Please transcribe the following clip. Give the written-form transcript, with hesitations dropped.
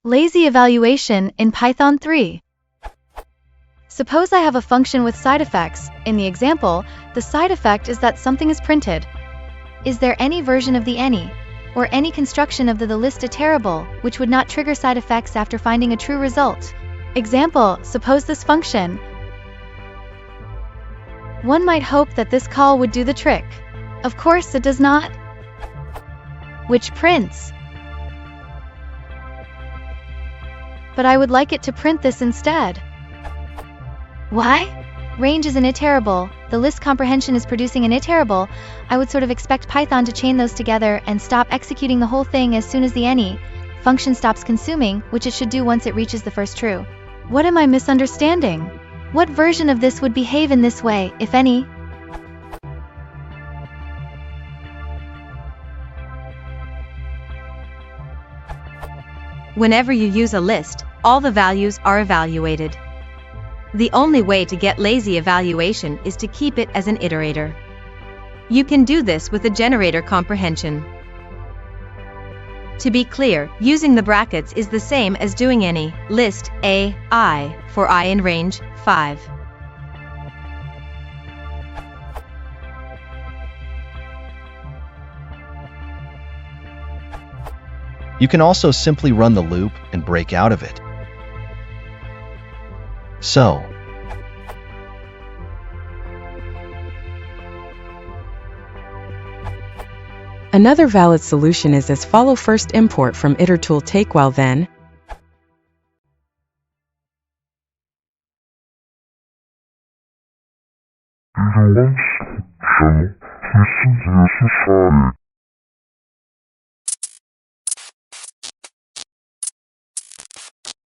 Lazy evaluation in Python 3. Suppose I have a function with side effects. In the example, the side effect is that something is printed. Is there any version of the any or any construction of the list iterable which would not trigger side effects after finding a true result? Example, suppose this function. One might hope that this call would do the trick. Of course it does not. Which prints. But I would like it to print this instead. Why? Range is an iterable, the list comprehension is producing an iterable. I would sort of expect Python to chain those together and stop executing the whole thing as soon as the any function stops consuming, which it should do once it reaches the first true. What am I misunderstanding? What version of this would behave in this way, if any? Whenever you use a list, all the values are evaluated. The only way to get lazy evaluation is to keep it as an iterator. You can do this with the generator comprehension. To be clear, using the brackets is the same as doing any list a I for I in range 5. You can also simply run the loop and break out of it. So, another valid solution is as follow: first import from itertool take while then This is necessary.